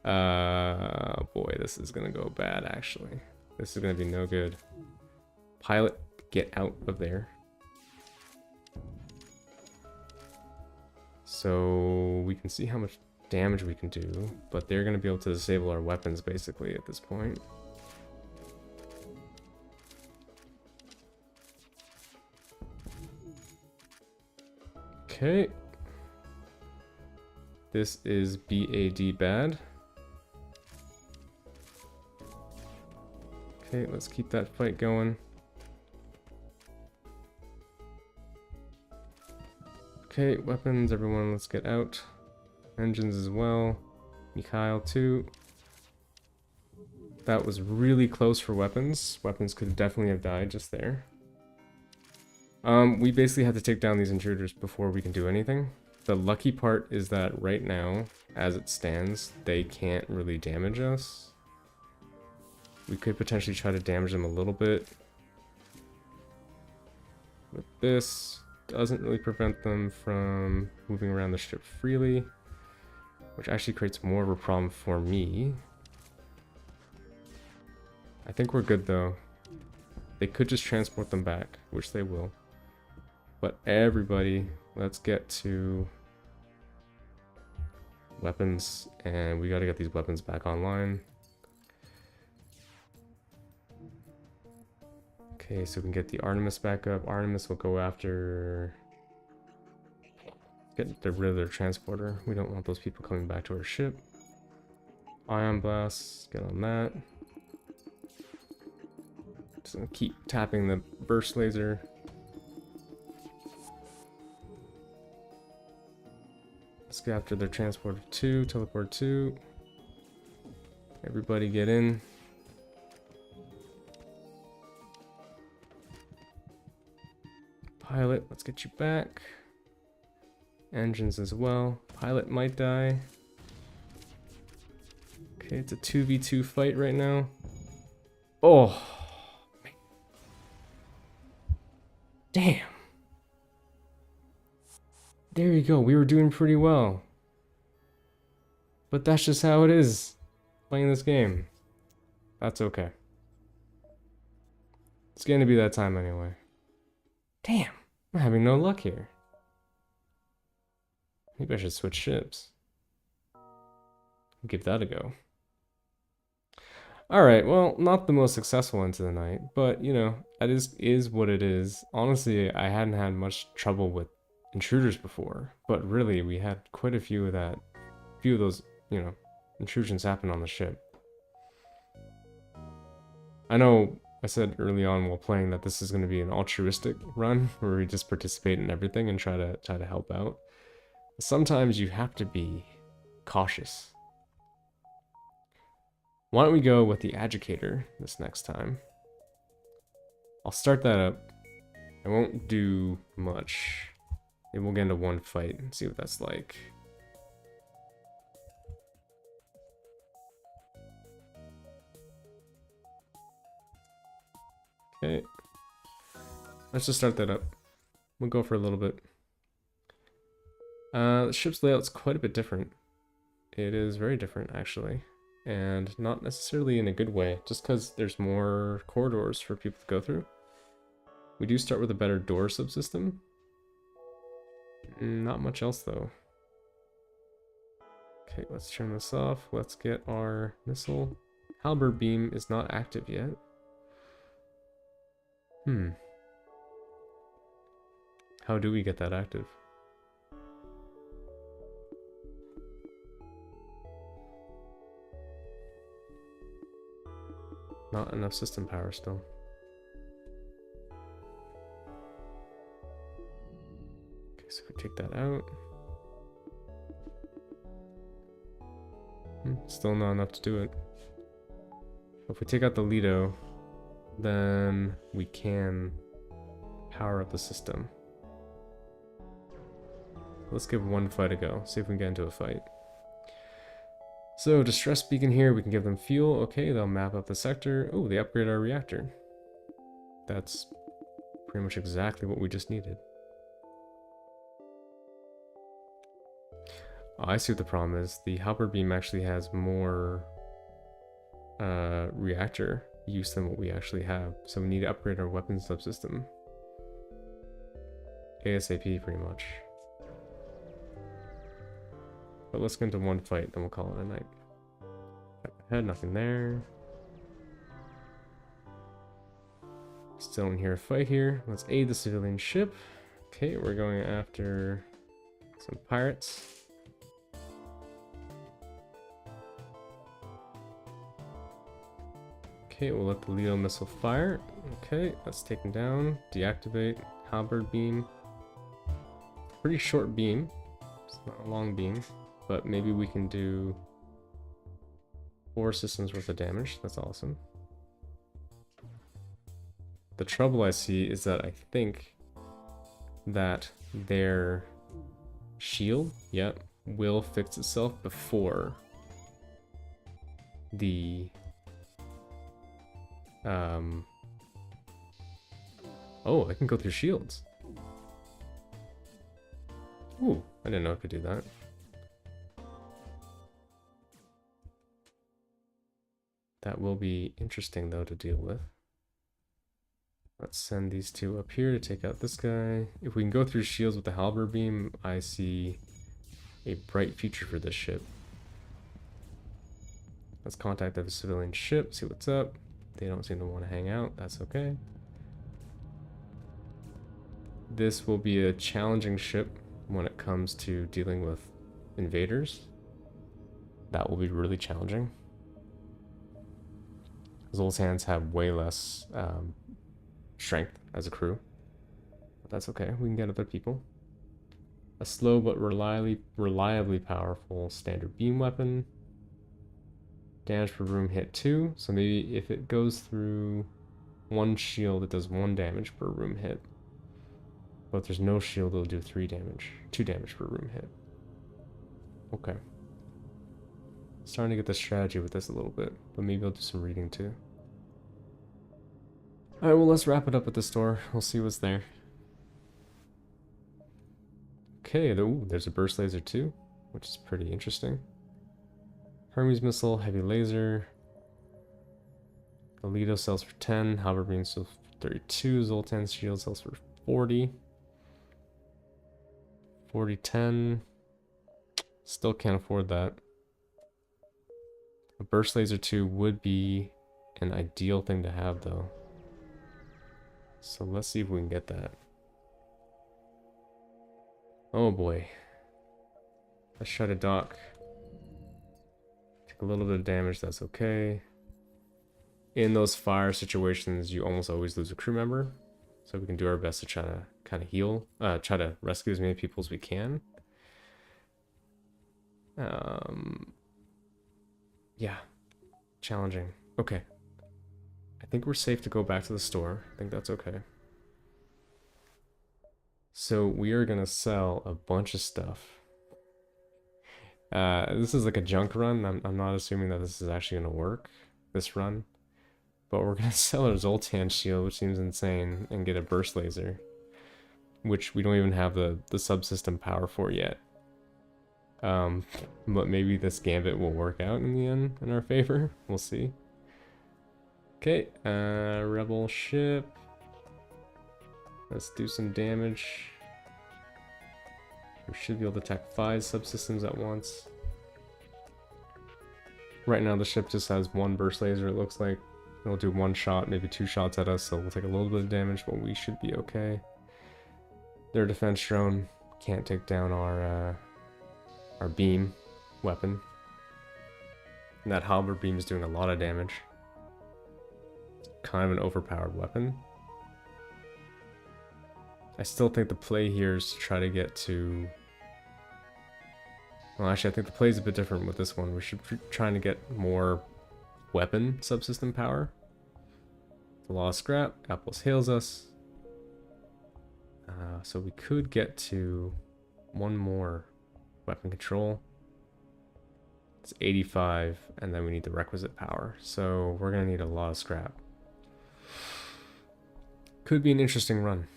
Boy, this is gonna go bad actually. This is gonna be no good. Pilot, get out of there. So we can see how much damage we can do, but they're going to be able to disable our weapons basically at this point. Okay. This is BAD bad. Okay, let's keep that fight going. Okay, weapons, everyone, let's get out. Engines as well. Mikhail too. That was really close for weapons. Weapons could definitely have died just there. We basically have to take down these intruders before we can do anything. The lucky part is that right now, as it stands, they can't really damage us. We could potentially try to damage them a little bit. With this, doesn't really prevent them from moving around the ship freely, which actually creates more of a problem for me. I think we're good though. They could just transport them back, which they will. But everybody, let's get to weapons, and we gotta get these weapons back online. Okay, so we can get the Artemis back up. Artemis will go after... Get rid of their transporter. We don't want those people coming back to our ship. Ion blast, get on that. Just gonna keep tapping the burst laser. Let's go after their transporter 2, teleport 2. Everybody get in. Pilot, let's get you back. Engines as well. Pilot might die. Okay, it's a 2v2 fight right now. Oh! Damn! There you go, we were doing pretty well. But that's just how it is, playing this game. That's okay. It's gonna be that time anyway. Damn, I'm having no luck here. Maybe I should switch ships. Give that a go. Alright, well, not the most successful into the night, but, you know, that is what it is. Honestly, I hadn't had much trouble with intruders before, but really, we had quite a few of those, you know, intrusions happen on the ship. I know I said early on while playing that this is going to be an altruistic run, where we just participate in everything and try to help out. Sometimes you have to be cautious. Why don't we go with the Agitator this next time? I'll start that up. I won't do much. Maybe we'll get into one fight and see what that's like. Okay. Let's just start that up. We'll go for a little bit. The ship's layout's quite a bit different. It is very different, actually. And not necessarily in a good way, just because there's more corridors for people to go through. We do start with a better door subsystem. Not much else, though. Okay, let's turn this off. Let's get our missile. Halberd beam is not active yet. How do we get that active? Not enough system power still. Okay, so we take that out. Still not enough to do it. If we take out the Lido, then we can power up the system. Let's give one fight a go, see if we can get into a fight. So, distress beacon here, we can give them fuel. Okay, they'll map up the sector. Oh, they upgrade our reactor. That's pretty much exactly what we just needed. Oh, I see what the problem is. The halberd beam actually has more reactor use than what we actually have. So we need to upgrade our weapons subsystem. ASAP, pretty much. But let's get into one fight, then we'll call it a night. Ahead, nothing there. Still in here, fight here. Let's aid the civilian ship. Okay, we're going after some pirates. Okay, we'll let the Leo missile fire. Okay, let's take him down. Deactivate. Halberd beam. Pretty short beam. It's not a long beam. But maybe we can do 4 systems worth of damage. That's awesome. The trouble I see is that I think that their shield, will fix itself before the oh, I can go through shields. Ooh, I didn't know I could do that. That will be interesting, though, to deal with. Let's send these 2 up here to take out this guy. If we can go through shields with the halberd beam, I see a bright future for this ship. Let's contact the civilian ship, see what's up. They don't seem to want to hang out. That's okay. This will be a challenging ship when it comes to dealing with invaders. That will be really challenging. Zoltan's have way less strength as a crew. But that's okay, we can get other people. A slow but reliably powerful standard beam weapon. Damage per room hit 2, so maybe if it goes through 1 shield, it does 1 damage per room hit. But if there's no shield, it'll do 2 damage per room hit. Okay. Starting to get the strategy with this a little bit, but maybe I'll do some reading too. Alright, well, let's wrap it up at the store. We'll see what's there. Okay, ooh, there's a burst laser too, which is pretty interesting. Hermes missile, heavy laser. Alito sells for 10, halberd beam sells for 32, Zoltan's shield sells for 40. 40-10. Still can't afford that. A burst laser 2 would be an ideal thing to have, though. So let's see if we can get that. Oh boy. Let's try to dock. Take a little bit of damage, that's okay. In those fire situations, you almost always lose a crew member. So we can do our best to try to kind of heal, try to rescue as many people as we can. Yeah, challenging. Okay, I think we're safe to go back to the store. I think that's okay. So we are gonna sell a bunch of stuff. This is like a junk run. I'm not assuming that this is actually gonna work, this run. But we're gonna sell a Zoltan shield, which seems insane, and get a burst laser, which we don't even have the subsystem power for yet. But maybe this gambit will work out in the end in our favor. We'll see. Okay, rebel ship. Let's do some damage. We should be able to attack 5 subsystems at once. Right now the ship just has 1 burst laser, it looks like. It'll do 1 shot, maybe 2 shots at us, so we'll take a little bit of damage, but we should be okay. Their defense drone can't take down our beam weapon. And that halberd beam is doing a lot of damage. Kind of an overpowered weapon. I still think the play here is to try to get to... Well, actually, I think the play is a bit different with this one. We should be trying to get more weapon subsystem power. The law of scrap. Apples hails us. So we could get to 1 more weapon control. It's 85, and then we need the requisite power. So we're going to need a lot of scrap. Could be an interesting run.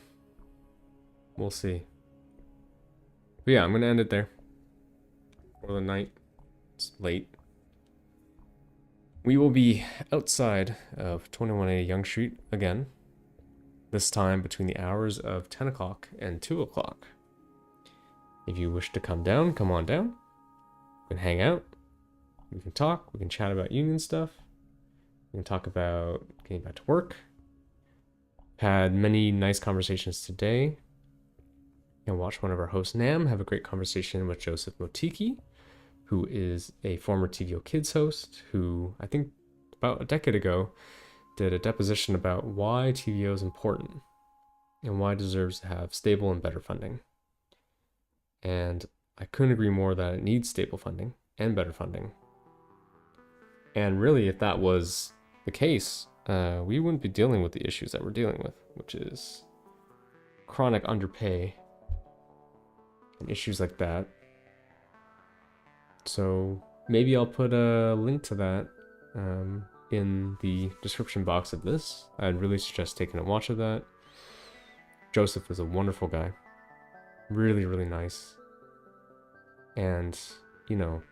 We'll see. But yeah, I'm going to end it there. For the night. It's late. We will be outside of 2180 Young Street again. This time between the hours of 10 o'clock and 2 o'clock. If you wish to come down, come on down. We can hang out. We can talk. We can chat about union stuff. We can talk about getting back to work. Had many nice conversations today. And watch one of our hosts, Nam, have a great conversation with Joseph Motiki, who is a former TVO Kids host, who I think about a decade ago did a deposition about why TVO is important and why it deserves to have stable and better funding. And I couldn't agree more that it needs stable funding and better funding. And really, if that was the case, we wouldn't be dealing with the issues that we're dealing with, which is chronic underpay and issues like that. So maybe I'll put a link to that in the description box of this. I'd really suggest taking a watch of that. Joseph is a wonderful guy. Really, really nice. And, you know,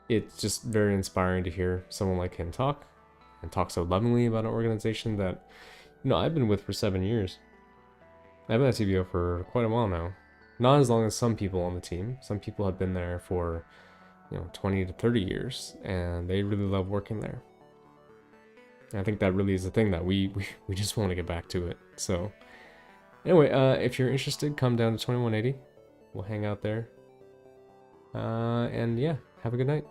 it's just very inspiring to hear someone like him talk, and talk so lovingly about an organization that, you know, I've been with for 7 years. I've been at TVO for quite a while now. Not as long as some people on the team. Some people have been there for, you know, 20 to 30 years, and they really love working there. And I think that really is the thing that we just want to get back to it. So anyway, if you're interested, come down to 2180. We'll hang out there. And yeah, have a good night.